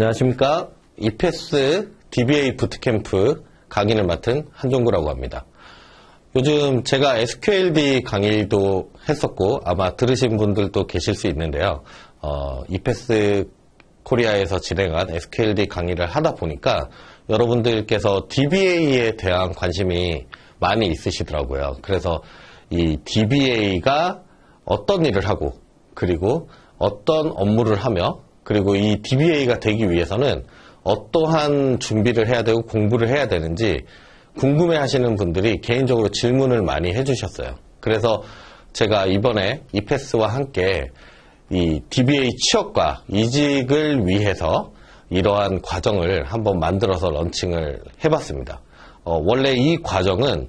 안녕하십니까. 이패스 DBA 부트캠프 강의를 맡은 한종구라고 합니다. 요즘 제가 SQLD 강의도 했었고 아마 들으신 분들도 계실 수 있는데요. 이패스 코리아에서 진행한 SQLD 강의를 하다 보니까 여러분들께서 DBA에 대한 관심이 많이 있으시더라고요. 그래서 이 DBA가 어떤 일을 하고 그리고 어떤 업무를 하며 그리고 이 DBA가 되기 위해서는 어떠한 준비를 해야 되고 공부를 해야 되는지 궁금해 하시는 분들이 개인적으로 질문을 많이 해주셨어요. 그래서 제가 이번에 이패스와 함께 이 DBA 취업과 이직을 위해서 이러한 과정을 한번 만들어서 런칭을 해봤습니다. 원래 이 과정은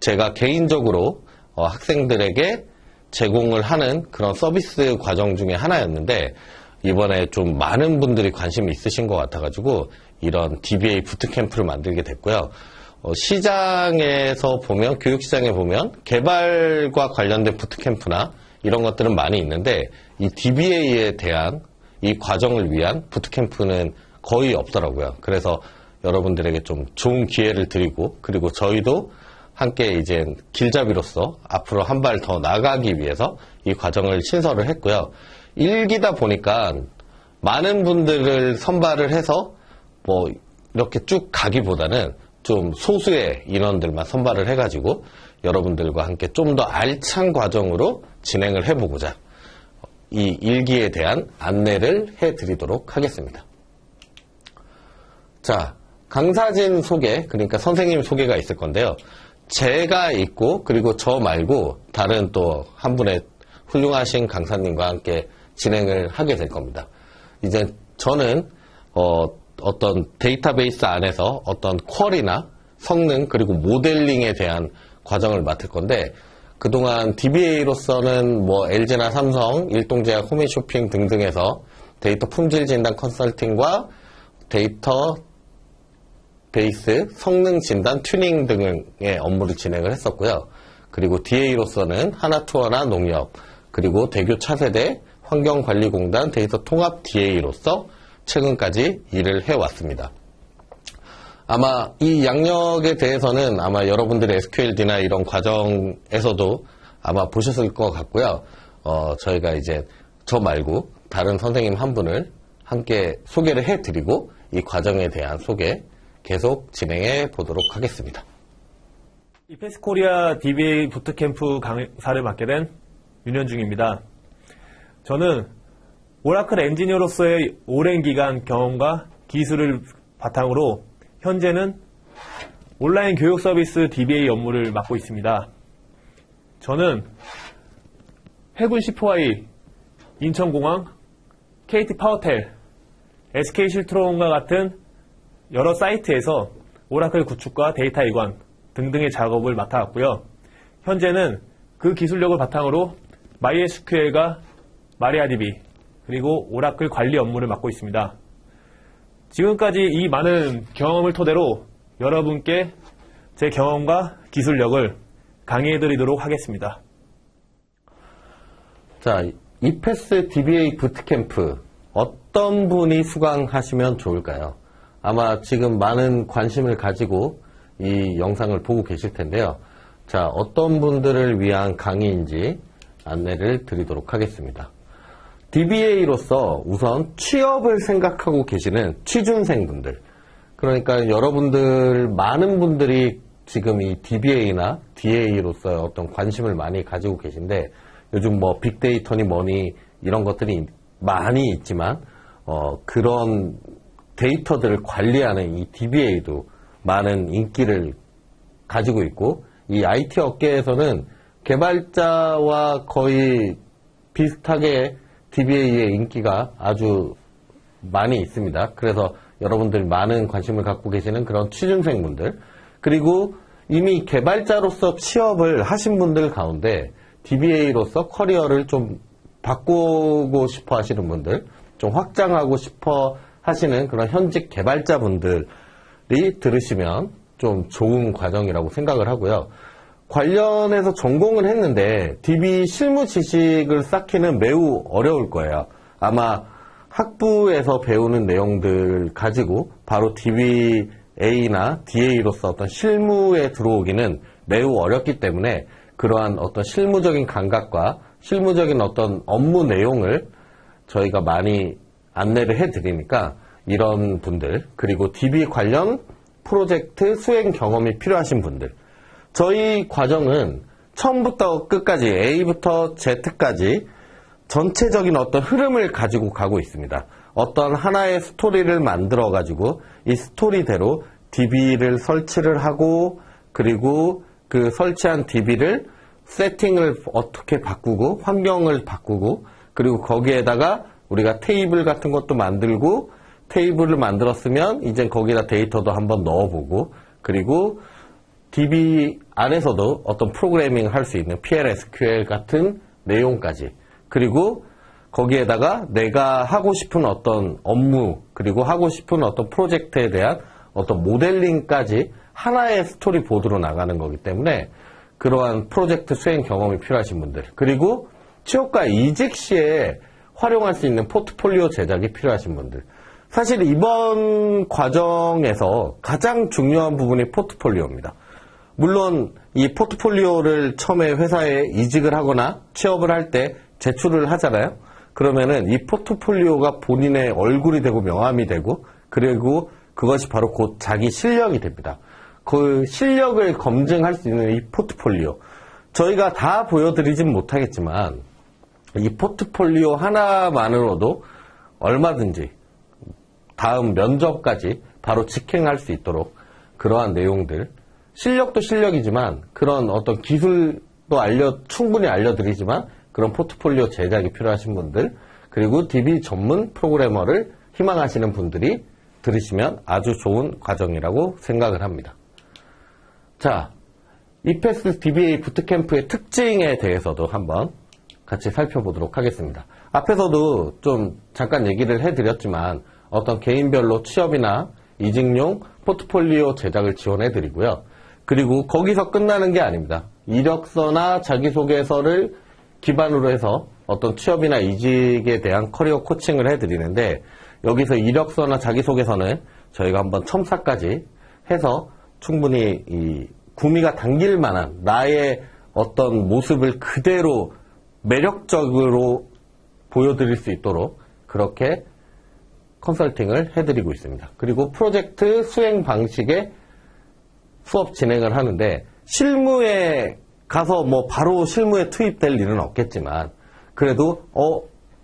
제가 개인적으로 학생들에게 제공을 하는 그런 서비스 과정 중에 하나였는데 이번에 좀 많은 분들이 관심이 있으신 것 같아가지고 이런 DBA 부트캠프를 만들게 됐고요. 시장에서 보면, 교육시장에 보면 개발과 관련된 부트캠프나 이런 것들은 많이 있는데 이 DBA에 대한 이 과정을 위한 부트캠프는 거의 없더라고요. 그래서 여러분들에게 좀 좋은 기회를 드리고 그리고 저희도 함께 이제 길잡이로서 앞으로 한 발 더 나가기 위해서 이 과정을 신설을 했고요. 일기다 보니까 많은 분들을 선발을 해서 뭐 이렇게 쭉 가기보다는 좀 소수의 인원들만 선발을 해가지고 여러분들과 함께 좀 더 알찬 과정으로 진행을 해보고자 이 일기에 대한 안내를 해드리도록 하겠습니다. 자, 강사진 소개, 그러니까 선생님 소개가 있을 건데요. 제가 있고 그리고 저 말고 다른 또 한 분의 훌륭하신 강사님과 함께 진행을 하게 될 겁니다. 이제 저는 어떤 데이터베이스 안에서 어떤 쿼리나 성능 그리고 모델링에 대한 과정을 맡을 건데 그동안 DBA로서는 뭐 LG나 삼성, 일동제약, 홈앤쇼핑 등등에서 데이터 품질 진단 컨설팅과 데이터 베이스, 성능 진단, 튜닝 등의 업무를 진행을 했었고요. 그리고 DA로서는 하나투어나 농협, 그리고 대교 차세대, 환경관리공단 데이터 통합 DA로서 최근까지 일을 해왔습니다. 아마 이 양력에 대해서는 아마 여러분들의 SQLD나 이런 과정에서도 아마 보셨을 것 같고요. 저희가 이제 저 말고 다른 선생님 한 분을 함께 소개를 해드리고 이 과정에 대한 소개 계속 진행해 보도록 하겠습니다. 이패스 코리아 DBA 부트캠프 강사를 맡게 된 윤현중입니다. 저는 오라클 엔지니어로서의 오랜 기간 경험과 기술을 바탕으로 현재는 온라인 교육 서비스 DBA 업무를 맡고 있습니다. 저는 해군 C4I, 인천공항, KT 파워텔, SK 실트론과 같은 여러 사이트에서 오라클 구축과 데이터 이관 등등의 작업을 맡아왔고요. 현재는 그 기술력을 바탕으로 MySQL과 MariaDB 그리고 오라클 관리 업무를 맡고 있습니다. 지금까지 이 많은 경험을 토대로 여러분께 제 경험과 기술력을 강의해드리도록 하겠습니다. 자, 이패스 DBA 부트캠프 어떤 분이 수강하시면 좋을까요? 아마 지금 많은 관심을 가지고 이 영상을 보고 계실 텐데요. 자, 어떤 분들을 위한 강의인지 안내를 드리도록 하겠습니다. DBA로서 우선 취업을 생각하고 계시는 취준생분들, 그러니까 여러분들 많은 분들이 지금 이 DBA나 DA로서의 어떤 관심을 많이 가지고 계신데 요즘 뭐 빅데이터니 뭐니 이런 것들이 많이 있지만 그런 데이터들을 관리하는 이 DBA도 많은 인기를 가지고 있고 이 IT 업계에서는 개발자와 거의 비슷하게 DBA의 인기가 아주 많이 있습니다. 그래서 여러분들 많은 관심을 갖고 계시는 그런 취준생분들 그리고 이미 개발자로서 취업을 하신 분들 가운데 DBA로서 커리어를 좀 바꾸고 싶어 하시는 분들 좀 확장하고 싶어 하시는 그런 현직 개발자분들이 들으시면 좀 좋은 과정이라고 생각을 하고요. 관련해서 전공을 했는데 DB 실무 지식을 쌓기는 매우 어려울 거예요. 아마 학부에서 배우는 내용들 가지고 바로 DBA나 DA로서 어떤 실무에 들어오기는 매우 어렵기 때문에 그러한 어떤 실무적인 감각과 실무적인 어떤 업무 내용을 저희가 많이 안내를 해드리니까 이런 분들, 그리고 DB 관련 프로젝트 수행 경험이 필요하신 분들, 저희 과정은 처음부터 끝까지 A부터 Z까지 전체적인 어떤 흐름을 가지고 가고 있습니다. 어떤 하나의 스토리를 만들어 가지고 이 스토리대로 DB를 설치를 하고, 그리고 그 설치한 DB를 세팅을 어떻게 바꾸고 환경을 바꾸고, 그리고 거기에다가 우리가 테이블 같은 것도 만들고, 테이블을 만들었으면 이제 거기다 데이터도 한번 넣어보고, 그리고 DB 안에서도 어떤 프로그래밍을 할 수 있는 PLSQL 같은 내용까지, 그리고 거기에다가 내가 하고 싶은 어떤 업무, 그리고 하고 싶은 어떤 프로젝트에 대한 어떤 모델링까지 하나의 스토리보드로 나가는 거기 때문에 그러한 프로젝트 수행 경험이 필요하신 분들, 그리고 취업과 이직 시에 활용할 수 있는 포트폴리오 제작이 필요하신 분들, 사실 이번 과정에서 가장 중요한 부분이 포트폴리오입니다. 물론 이 포트폴리오를 처음에 회사에 이직을 하거나 취업을 할 때 제출을 하잖아요. 그러면은 이 포트폴리오가 본인의 얼굴이 되고 명함이 되고, 그리고 그것이 바로 곧 자기 실력이 됩니다. 그 실력을 검증할 수 있는 이 포트폴리오, 저희가 다 보여드리진 못하겠지만 이 포트폴리오 하나만으로도 얼마든지 다음 면접까지 바로 직행할 수 있도록 그러한 내용들, 실력도 실력이지만 그런 어떤 기술도 충분히 알려드리지만 그런 포트폴리오 제작이 필요하신 분들, 그리고 DB 전문 프로그래머를 희망하시는 분들이 들으시면 아주 좋은 과정이라고 생각을 합니다. 자, 이패스 DBA 부트캠프의 특징에 대해서도 한번 같이 살펴보도록 하겠습니다. 앞에서도 좀 잠깐 얘기를 해드렸지만 어떤 개인별로 취업이나 이직용 포트폴리오 제작을 지원해드리고요. 그리고 거기서 끝나는 게 아닙니다. 이력서나 자기소개서를 기반으로 해서 어떤 취업이나 이직에 대한 커리어 코칭을 해드리는데, 여기서 이력서나 자기소개서는 저희가 한번 첨삭까지 해서 충분히 이 구미가 당길 만한 나의 어떤 모습을 그대로 매력적으로 보여드릴 수 있도록 그렇게 컨설팅을 해드리고 있습니다. 그리고 프로젝트 수행 방식의 수업 진행을 하는데, 실무에 가서 뭐 바로 실무에 투입될 일은 없겠지만 그래도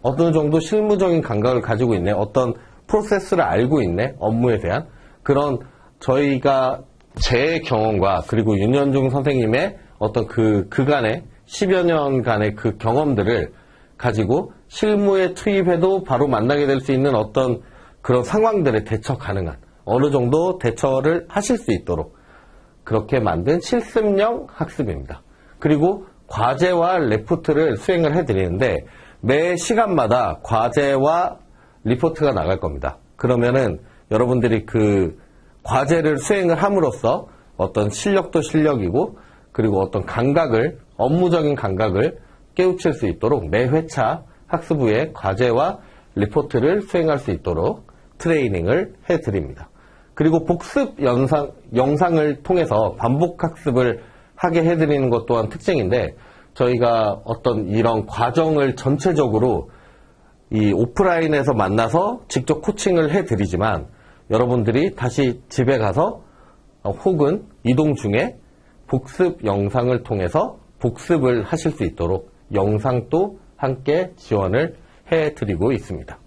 어느 정도 실무적인 감각을 가지고 있네, 어떤 프로세스를 알고 있네, 업무에 대한 그런, 저희가 제 경험과 그리고 윤현중 선생님의 어떤 그간의 10여 년간의 그 경험들을 가지고 실무에 투입해도 바로 만나게 될 수 있는 어떤 그런 상황들에 대처 가능한, 어느 정도 대처를 하실 수 있도록 그렇게 만든 실습형 학습입니다. 그리고 과제와 레포트를 수행을 해드리는데 매 시간마다 과제와 리포트가 나갈 겁니다. 그러면은 여러분들이 그 과제를 수행을 함으로써 어떤 실력도 실력이고, 그리고 어떤 감각을, 업무적인 감각을 깨우칠 수 있도록 매 회차 학습 후에 과제와 리포트를 수행할 수 있도록 트레이닝을 해드립니다. 그리고 복습 영상을 통해서 반복 학습을 하게 해드리는 것 또한 특징인데, 저희가 어떤 이런 과정을 전체적으로 이 오프라인에서 만나서 직접 코칭을 해드리지만 여러분들이 다시 집에 가서 혹은 이동 중에 복습 영상을 통해서 복습을 하실 수 있도록 영상도 함께 지원을 해드리고 있습니다.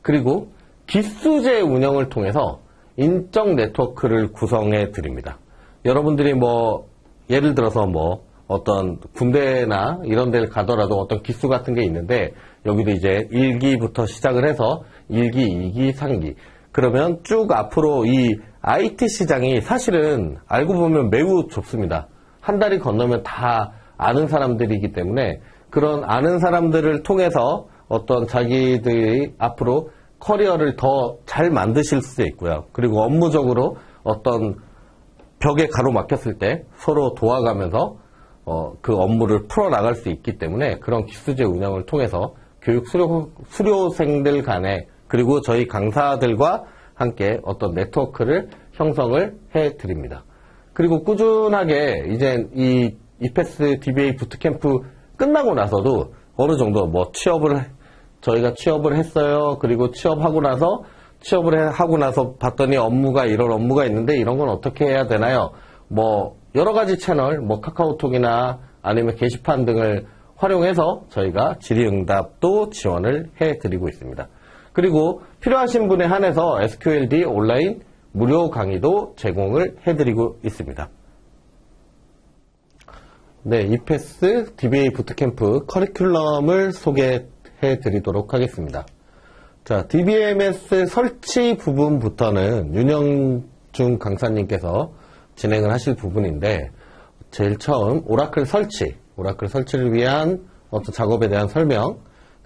그리고 기수제 운영을 통해서 인적 네트워크를 구성해 드립니다. 여러분들이 뭐 예를 들어서 뭐 어떤 군대나 이런 데를 가더라도 어떤 기수 같은 게 있는데, 여기도 이제 1기부터 시작을 해서 1기, 2기, 3기, 그러면 쭉 앞으로 이 IT 시장이 사실은 알고 보면 매우 좁습니다. 한 다리 건너면 다 아는 사람들이기 때문에 그런 아는 사람들을 통해서 어떤 자기들이 앞으로 커리어를 더 잘 만드실 수 있고요. 그리고 업무적으로 어떤 벽에 가로막혔을 때 서로 도와가면서 그 업무를 풀어나갈 수 있기 때문에 그런 기수제 운영을 통해서 교육 수료생들 간에 그리고 저희 강사들과 함께 어떤 네트워크를 형성을 해드립니다. 그리고 꾸준하게 이제 이 이패스 DBA 부트캠프 끝나고 나서도 어느 정도 뭐 저희가 취업을 했어요. 그리고 취업하고 나서 봤더니 업무가 이런 업무가 있는데 이런 건 어떻게 해야 되나요? 뭐 여러 가지 채널, 뭐 카카오톡이나 아니면 게시판 등을 활용해서 저희가 질의응답도 지원을 해드리고 있습니다. 그리고 필요하신 분에 한해서 SQLD 온라인 무료 강의도 제공을 해드리고 있습니다. 네, 이패스 DBA 부트캠프 커리큘럼을 소개해드리도록 하겠습니다. 자, DBMS 설치 부분부터는 윤영중 강사님께서 진행을 하실 부분인데, 제일 처음 오라클 설치를 위한 어떤 작업에 대한 설명,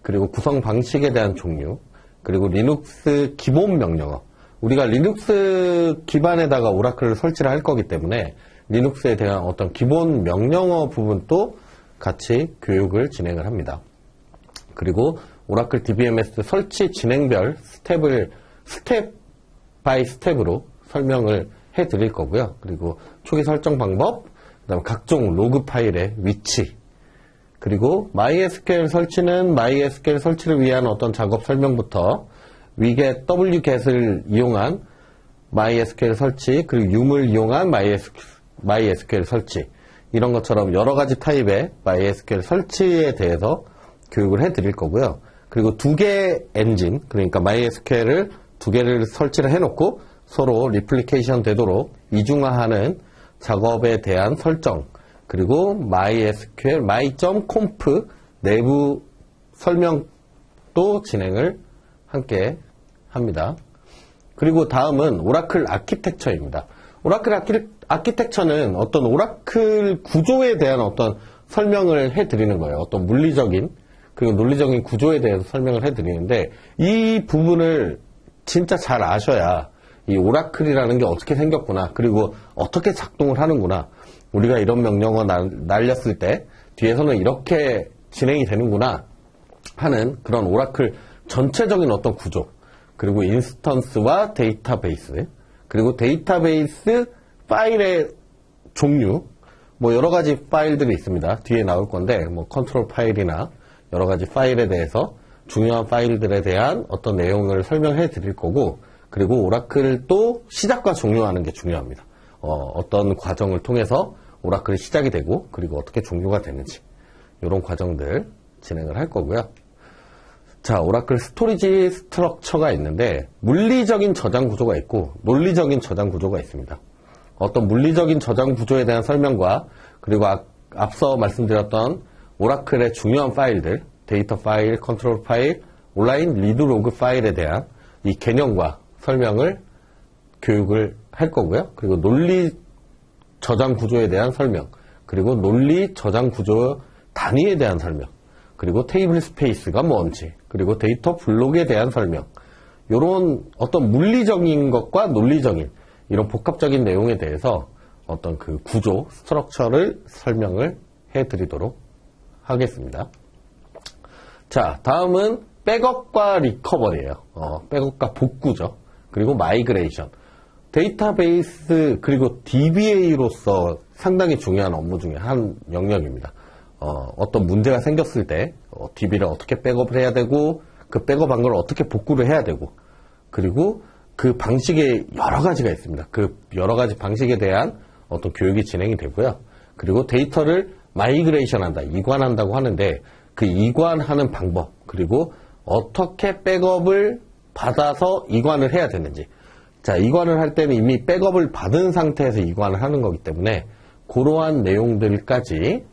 그리고 구성 방식에 대한 종류, 그리고 리눅스 기본 명령어. 우리가 리눅스 기반에다가 오라클을 설치를 할 거기 때문에 리눅스에 대한 어떤 기본 명령어 부분도 같이 교육을 진행을 합니다. 그리고 오라클 DBMS 설치 진행별 스텝 바이 스텝으로 설명을 해드릴 거고요. 그리고 초기 설정 방법, 그다음에 각종 로그 파일의 위치, 그리고 MySQL 설치는 MySQL 설치를 위한 어떤 작업 설명부터 위겟, wget을 이용한 MySQL 설치, 그리고 Um을 이용한 MySQL 설치, 이런 것처럼 여러 가지 타입의 MySQL 설치에 대해서 교육을 해드릴 거고요. 그리고 두 개의 엔진, 그러니까 MySQL을 두 개를 설치를 해놓고 서로 리플리케이션 되도록 이중화하는 작업에 대한 설정, 그리고 MySQL, my.conf 내부 설명도 진행을 함께 합니다. 그리고 다음은 오라클 아키텍처입니다. 오라클 아키텍처는 어떤 오라클 구조에 대한 어떤 설명을 해드리는 거예요. 어떤 물리적인 그리고 논리적인 구조에 대해서 설명을 해드리는데, 이 부분을 진짜 잘 아셔야 이 오라클이라는 게 어떻게 생겼구나, 그리고 어떻게 작동을 하는구나, 우리가 이런 명령어 날렸을 때 뒤에서는 이렇게 진행이 되는구나 하는 그런 오라클 전체적인 어떤 구조, 그리고 인스턴스와 데이터베이스, 그리고 데이터베이스 파일의 종류, 뭐 여러 가지 파일들이 있습니다. 뒤에 나올 건데, 뭐 컨트롤 파일이나 여러 가지 파일에 대해서 중요한 파일들에 대한 어떤 내용을 설명해 드릴 거고, 그리고 오라클을 또 시작과 종료하는 게 중요합니다. 어떤 과정을 통해서 오라클이 시작이 되고, 그리고 어떻게 종료가 되는지, 이런 과정들 진행을 할 거고요. 자, 오라클 스토리지 스트럭처가 있는데, 물리적인 저장 구조가 있고 논리적인 저장 구조가 있습니다. 어떤 물리적인 저장 구조에 대한 설명과, 그리고 앞서 말씀드렸던 오라클의 중요한 파일들, 데이터 파일, 컨트롤 파일, 온라인 리드 로그 파일에 대한 이 개념과 설명을 교육을 할 거고요. 그리고 논리 저장 구조에 대한 설명, 그리고 논리 저장 구조 단위에 대한 설명, 그리고 테이블 스페이스가 뭔지, 그리고 데이터 블록에 대한 설명, 이런 어떤 물리적인 것과 논리적인 이런 복합적인 내용에 대해서 어떤 그 구조, 스트럭처를 설명을 해드리도록 하겠습니다. 자, 다음은 백업과 리커버리예요. 백업과 복구죠. 그리고 마이그레이션. 데이터베이스 그리고 DBA로서 상당히 중요한 업무 중에 한 영역입니다. 어떤 문제가 생겼을 때 DB를 어떻게 백업을 해야 되고, 그 백업한 걸 어떻게 복구를 해야 되고, 그리고 그 방식에 여러 가지가 있습니다. 그 여러 가지 방식에 대한 어떤 교육이 진행이 되고요. 그리고 데이터를 마이그레이션 한다, 이관한다고 하는데, 그 이관하는 방법, 그리고 어떻게 백업을 받아서 이관을 해야 되는지. 자, 이관을 할 때는 이미 백업을 받은 상태에서 이관을 하는 거기 때문에 그러한 내용들까지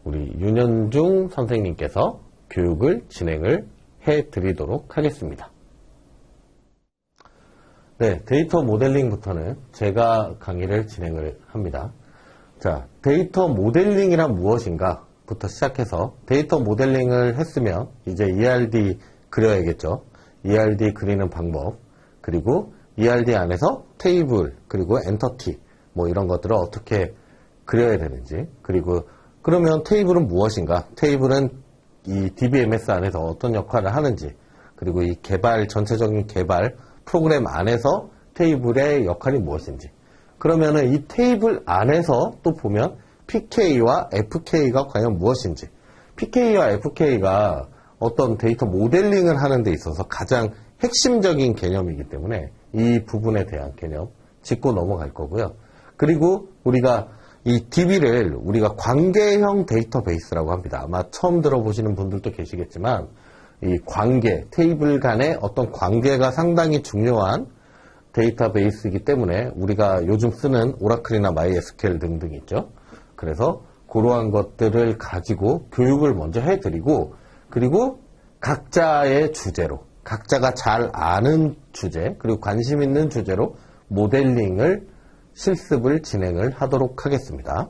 우리 윤현중 선생님께서 교육을 진행을 해드리도록 하겠습니다. 네, 데이터 모델링부터는 제가 강의를 진행을 합니다. 자, 데이터 모델링이란 무엇인가 부터 시작해서, 데이터 모델링을 했으면 이제 ERD 그려야겠죠. ERD 그리는 방법, 그리고 ERD 안에서 테이블, 그리고 엔터티, 뭐 이런 것들을 어떻게 그려야 되는지, 그리고 그러면 테이블은 무엇인가? 테이블은 이 DBMS 안에서 어떤 역할을 하는지, 그리고 이 전체적인 개발 프로그램 안에서 테이블의 역할이 무엇인지. 그러면은 이 테이블 안에서 또 보면 PK와 FK가 과연 무엇인지. PK와 FK가 어떤 데이터 모델링을 하는 데 있어서 가장 핵심적인 개념이기 때문에 이 부분에 대한 개념 짚고 넘어갈 거고요. 그리고 우리가 이 DB를 우리가 관계형 데이터베이스라고 합니다. 아마 처음 들어보시는 분들도 계시겠지만 이 관계, 테이블 간의 어떤 관계가 상당히 중요한 데이터베이스이기 때문에 우리가 요즘 쓰는 오라클이나 MySQL 등등 있죠. 그래서 그러한 것들을 가지고 교육을 먼저 해드리고, 그리고 각자의 주제로, 각자가 잘 아는 주제, 그리고 관심 있는 주제로 모델링을, 실습을 진행을 하도록 하겠습니다.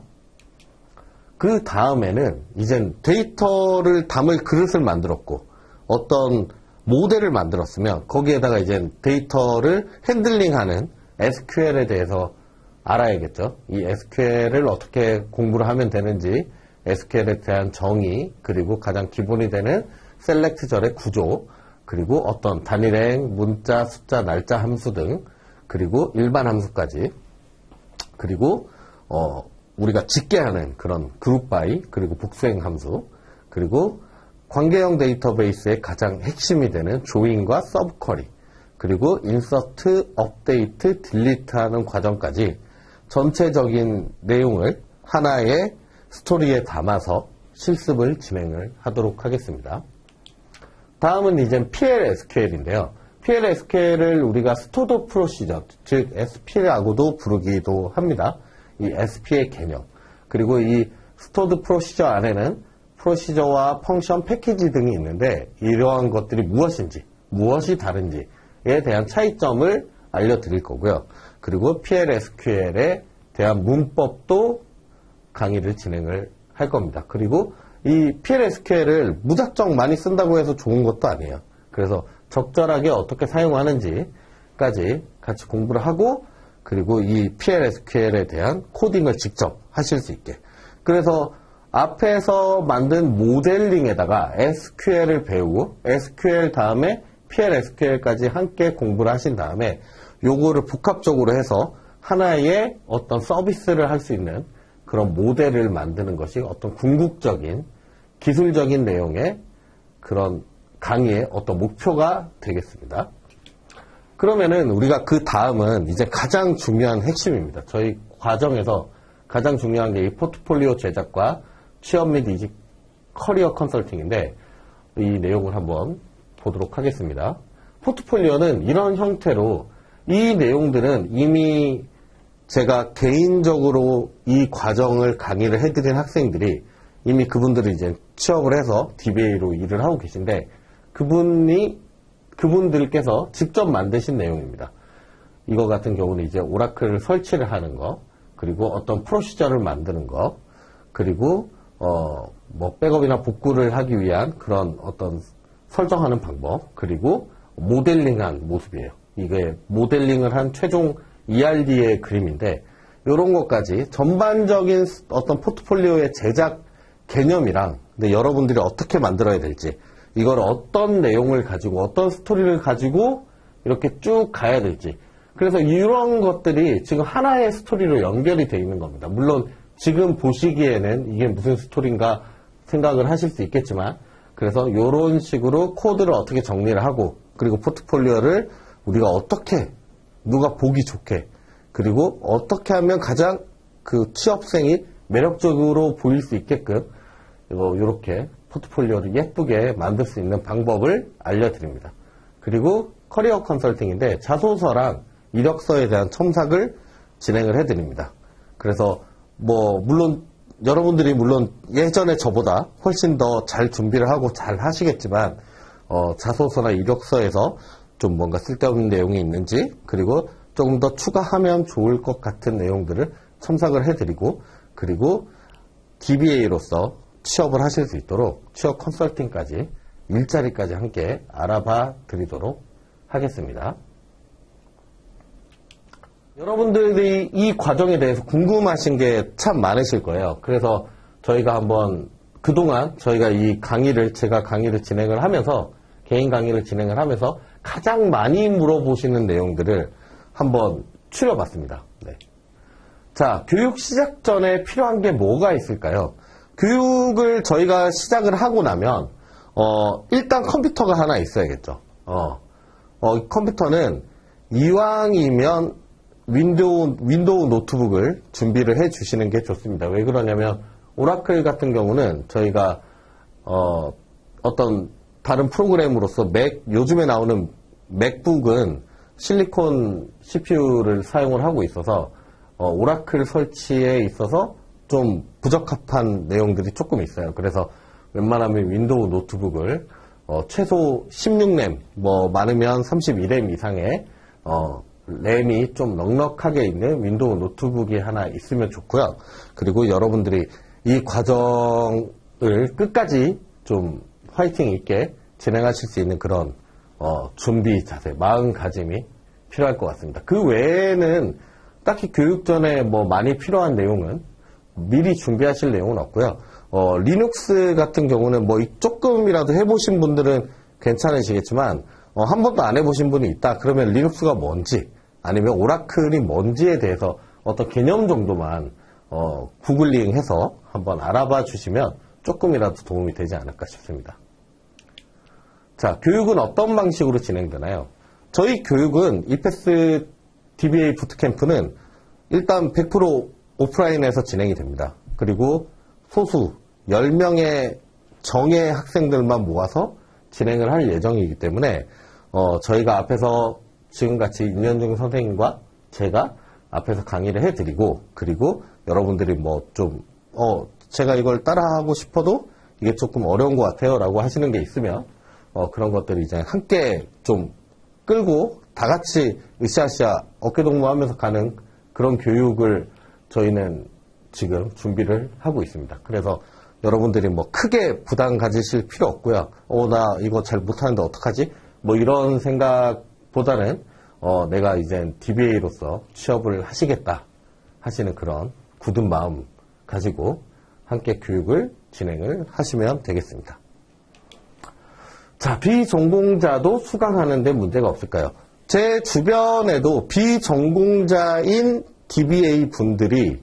그 다음에는 이젠 데이터를 담을 그릇을 만들었고, 어떤 모델을 만들었으면 거기에다가 이제 데이터를 핸들링하는 SQL에 대해서 알아야겠죠. 이 SQL을 어떻게 공부를 하면 되는지, SQL에 대한 정의, 그리고 가장 기본이 되는 셀렉트절의 구조, 그리고 어떤 단일행, 문자, 숫자, 날짜 함수 등, 그리고 일반 함수까지, 그리고 우리가 집계하는 그런 그룹 바이, 그리고 복수행 함수, 그리고 관계형 데이터베이스의 가장 핵심이 되는 조인과 서브 쿼리, 그리고 인서트, 업데이트, 딜리트 하는 과정까지 전체적인 내용을 하나의 스토리에 담아서 실습을 진행을 하도록 하겠습니다. 다음은 이제 PL/SQL인데요. PL/SQL을 우리가 스토드 프로시저, 즉 SP라고도 부르기도 합니다. 이 SP의 개념. 그리고 이 스토드 프로시저 안에는 프로시저와 펑션, 패키지 등이 있는데 이러한 것들이 무엇인지, 무엇이 다른지에 대한 차이점을 알려드릴 거고요. 그리고 PL/SQL에 대한 문법도 강의를 진행을 할 겁니다. 그리고 이 PL/SQL을 무작정 많이 쓴다고 해서 좋은 것도 아니에요. 그래서 적절하게 어떻게 사용하는지까지 같이 공부를 하고, 그리고 이 PL/SQL에 대한 코딩을 직접 하실 수 있게. 그래서 앞에서 만든 모델링에다가 SQL을 배우고 SQL 다음에 PL/SQL까지 함께 공부를 하신 다음에 요거를 복합적으로 해서 하나의 어떤 서비스를 할 수 있는 그런 모델을 만드는 것이 어떤 궁극적인 기술적인 내용의 그런 강의의 어떤 목표가 되겠습니다. 그러면은 우리가 그 다음은 이제 가장 중요한 핵심입니다. 저희 과정에서 가장 중요한 게 이 포트폴리오 제작과 취업 및 이직 커리어 컨설팅인데 이 내용을 한번 보도록 하겠습니다. 포트폴리오는 이런 형태로 이 내용들은 이미 제가 개인적으로 이 과정을 강의를 해드린 학생들이 이미 그분들이 이제 취업을 해서 DBA로 일을 하고 계신데 그분들께서 직접 만드신 내용입니다. 이거 같은 경우는 이제 오라클을 설치를 하는 거, 그리고 어떤 프로시저를 만드는 거, 그리고 뭐 백업이나 복구를 하기 위한 그런 어떤 설정하는 방법, 그리고 모델링한 모습이에요. 이게 모델링을 한 최종 ERD의 그림인데 이런 것까지 전반적인 어떤 포트폴리오의 제작 개념이랑 근데 여러분들이 어떻게 만들어야 될지, 이걸 어떤 내용을 가지고 어떤 스토리를 가지고 이렇게 쭉 가야 될지, 그래서 이런 것들이 지금 하나의 스토리로 연결이 되어 있는 겁니다. 물론 지금 보시기에는 이게 무슨 스토리인가 생각을 하실 수 있겠지만, 그래서 이런 식으로 코드를 어떻게 정리를 하고, 그리고 포트폴리오를 우리가 어떻게 누가 보기 좋게, 그리고 어떻게 하면 가장 그 취업생이 매력적으로 보일 수 있게끔 이렇게 포트폴리오를 예쁘게 만들 수 있는 방법을 알려드립니다. 그리고 커리어 컨설팅인데 자소서랑 이력서에 대한 첨삭을 진행을 해드립니다. 그래서 물론 여러분들이 예전에 저보다 훨씬 더 잘 준비를 하고 잘 하시겠지만 자소서나 이력서에서 좀 뭔가 쓸데없는 내용이 있는지, 그리고 조금 더 추가하면 좋을 것 같은 내용들을 첨삭을 해드리고, 그리고 DBA로서 취업을 하실 수 있도록 취업 컨설팅까지 일자리까지 함께 알아봐 드리도록 하겠습니다. 여러분들이 이 과정에 대해서 궁금하신 게 참 많으실 거예요. 그래서 저희가 한번 그동안 저희가 제가 강의를 진행을 하면서, 개인 강의를 진행을 하면서 가장 많이 물어보시는 내용들을 한번 추려봤습니다. 네. 자, 교육 시작 전에 필요한 게 뭐가 있을까요? 교육을 저희가 시작을 하고 나면, 일단 컴퓨터가 하나 있어야겠죠. 컴퓨터는 이왕이면 윈도우 노트북을 준비를 해 주시는 게 좋습니다. 왜 그러냐면, 오라클 같은 경우는 저희가, 어떤 다른 프로그램으로서 요즘에 나오는 맥북은 실리콘 CPU를 사용을 하고 있어서, 오라클 설치에 있어서 좀 부적합한 내용들이 조금 있어요. 그래서 웬만하면 윈도우 노트북을, 최소 16램, 많으면 32램 이상의, 램이 좀 넉넉하게 있는 윈도우 노트북이 하나 있으면 좋고요. 그리고 여러분들이 이 과정을 끝까지 좀 화이팅 있게 진행하실 수 있는 그런 준비 자세, 마음가짐이 필요할 것 같습니다. 그 외에는 딱히 교육 전에 많이 필요한 내용은 미리 준비하실 내용은 없고요. 리눅스 같은 경우는 조금이라도 해보신 분들은 괜찮으시겠지만 한 번도 안 해보신 분이 있다. 그러면 리눅스가 뭔지 아니면 오라클이 뭔지에 대해서 어떤 개념 정도만 구글링해서 한번 알아봐 주시면 조금이라도 도움이 되지 않을까 싶습니다. 자, 교육은 어떤 방식으로 진행되나요? 저희 교육은 이패스 DBA 부트캠프는 일단 100% 오프라인에서 진행이 됩니다. 그리고 소수 10명의 정예 학생들만 모아서 진행을 할 예정이기 때문에 저희가 앞에서 지금같이 윤현중 선생님과 제가 앞에서 강의를 해드리고, 그리고 여러분들이 제가 이걸 따라하고 싶어도 이게 조금 어려운 것 같아요 라고 하시는 게 있으면 그런 것들을 이제 함께 좀 끌고 다 같이 으쌰으쌰 어깨동무하면서 가는 그런 교육을 저희는 지금 준비를 하고 있습니다. 그래서 여러분들이 크게 부담 가지실 필요 없고요. 나 이거 잘 못하는데 어떡하지? 이런 생각보다는 내가 이제 DBA로서 취업을 하시겠다 하시는 그런 굳은 마음 가지고 함께 교육을 진행을 하시면 되겠습니다. 자, 비전공자도 수강하는데 문제가 없을까요? 제 주변에도 비전공자인 DBA 분들이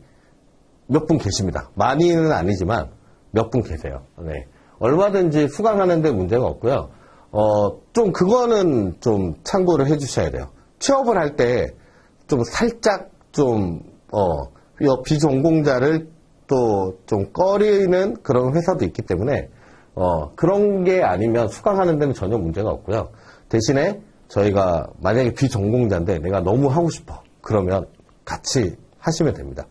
몇 분 계십니다. 많이는 아니지만 몇 분 계세요. 네. 얼마든지 수강하는데 문제가 없고요. 좀 그거는 좀 참고를 해 주셔야 돼요. 취업을 할 때 좀 살짝 비전공자를 또 좀 꺼리는 그런 회사도 있기 때문에 그런 게 아니면 수강하는 데는 전혀 문제가 없고요. 대신에 저희가 만약에 비전공자인데 내가 너무 하고 싶어. 그러면 같이 하시면 됩니다.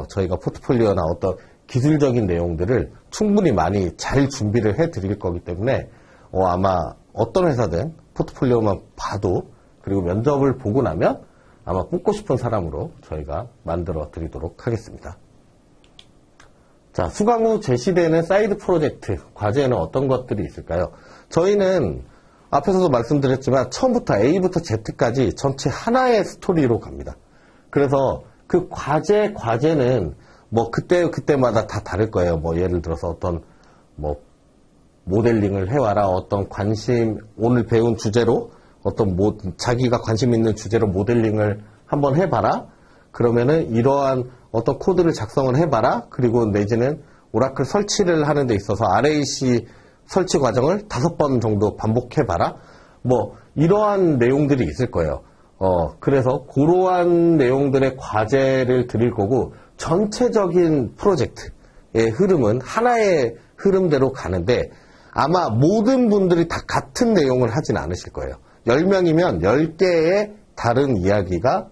저희가 포트폴리오나 어떤 기술적인 내용들을 충분히 많이 잘 준비를 해 드릴 거기 때문에 아마 어떤 회사든 포트폴리오만 봐도 그리고 면접을 보고 나면 아마 뽑고 싶은 사람으로 저희가 만들어 드리도록 하겠습니다. 자, 수강 후 제시되는 사이드 프로젝트, 과제에는 어떤 것들이 있을까요? 저희는 앞에서도 말씀드렸지만 처음부터 A부터 Z까지 전체 하나의 스토리로 갑니다. 그래서 그 과제는 그때마다 다 다를 거예요. 예를 들어서 어떤 모델링을 해와라. 어떤 오늘 배운 주제로 자기가 관심 있는 주제로 모델링을 한번 해봐라. 그러면은 이러한 어떤 코드를 작성을 해봐라. 그리고 내지는 오라클 설치를 하는 데 있어서 RAC 설치 과정을 5번 정도 반복해봐라. 이러한 내용들이 있을 거예요. 그래서 그러한 내용들의 과제를 드릴 거고, 전체적인 프로젝트의 흐름은 하나의 흐름대로 가는데, 아마 모든 분들이 다 같은 내용을 하진 않으실 거예요. 10명이면 10개의 다른 이야기가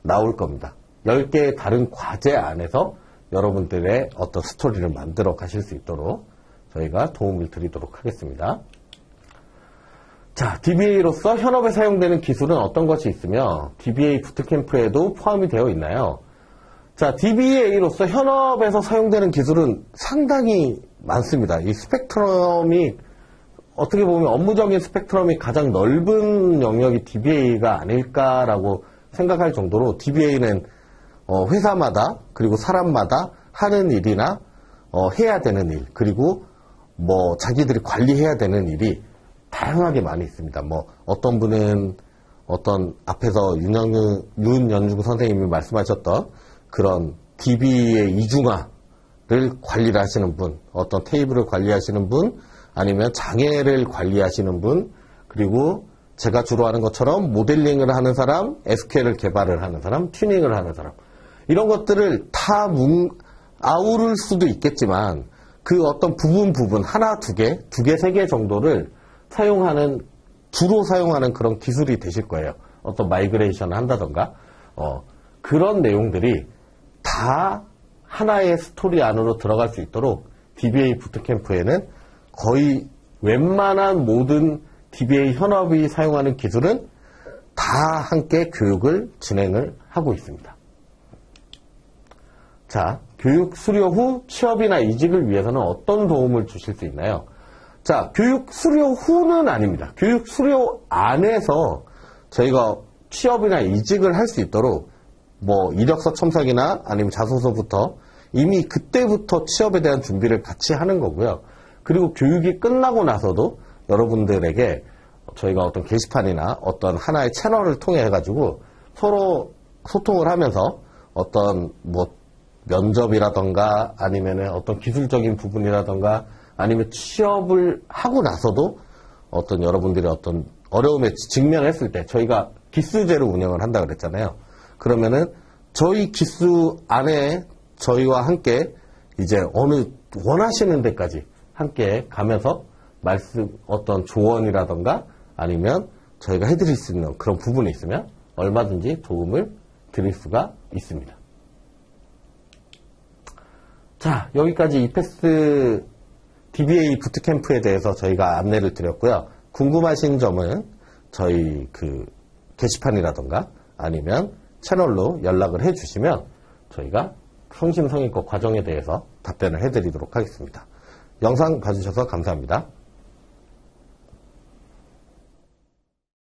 나올 겁니다. 10개의 다른 과제 안에서 여러분들의 어떤 스토리를 만들어 가실 수 있도록 저희가 도움을 드리도록 하겠습니다. 자, DBA로서 현업에 사용되는 기술은 어떤 것이 있으며 DBA 부트캠프에도 포함이 되어 있나요? 자, DBA로서 현업에서 사용되는 기술은 상당히 많습니다. 이 스펙트럼이 어떻게 보면 업무적인 스펙트럼이 가장 넓은 영역이 DBA가 아닐까라고 생각할 정도로 DBA는 회사마다 그리고 사람마다 하는 일이나 해야 되는 일, 그리고 뭐 자기들이 관리해야 되는 일이 다양하게 많이 있습니다. 뭐 어떤 분은 어떤 앞에서 윤연중 선생님이 말씀하셨던 그런 DB의 이중화를 관리를 하시는 분, 어떤 테이블을 관리하시는 분, 아니면 장애를 관리하시는 분, 그리고 제가 주로 하는 것처럼 모델링을 하는 사람, SQL을 개발을 하는 사람, 튜닝을 하는 사람, 이런 것들을 다 아우를 수도 있겠지만 그 어떤 부분 하나, 두 개, 세 개 정도를 주로 사용하는 그런 기술이 되실 거예요. 어떤 마이그레이션을 한다던가 그런 내용들이 다 하나의 스토리 안으로 들어갈 수 있도록 DBA 부트캠프에는 거의 웬만한 모든 DBA 현업이 사용하는 기술은 다 함께 교육을 진행을 하고 있습니다. 자, 교육 수료 후 취업이나 이직을 위해서는 어떤 도움을 주실 수 있나요? 자, 교육 수료 후는 아닙니다. 교육 수료 안에서 저희가 취업이나 이직을 할 수 있도록 뭐 이력서 첨삭이나 아니면 자소서부터 이미 그때부터 취업에 대한 준비를 같이 하는 거고요. 그리고 교육이 끝나고 나서도 여러분들에게 저희가 어떤 게시판이나 어떤 하나의 채널을 통해 해가지고 서로 소통을 하면서 어떤 뭐 면접이라던가 아니면 어떤 기술적인 부분이라던가 아니면 취업을 하고 나서도 어떤 여러분들이 어떤 어려움에 직면했을 때 저희가 기수제로 운영을 한다고 그랬잖아요. 그러면은 저희 기수 안에 저희와 함께 이제 어느 원하시는 데까지 함께 가면서 어떤 조언이라던가 아니면 저희가 해드릴 수 있는 그런 부분이 있으면 얼마든지 도움을 드릴 수가 있습니다. 자, 여기까지 이패스 DBA 부트캠프에 대해서 저희가 안내를 드렸고요. 궁금하신 점은 저희 그 게시판이라던가 아니면 채널로 연락을 해주시면 저희가 성심성의껏 과정에 대해서 답변을 해드리도록 하겠습니다. 영상 봐주셔서 감사합니다.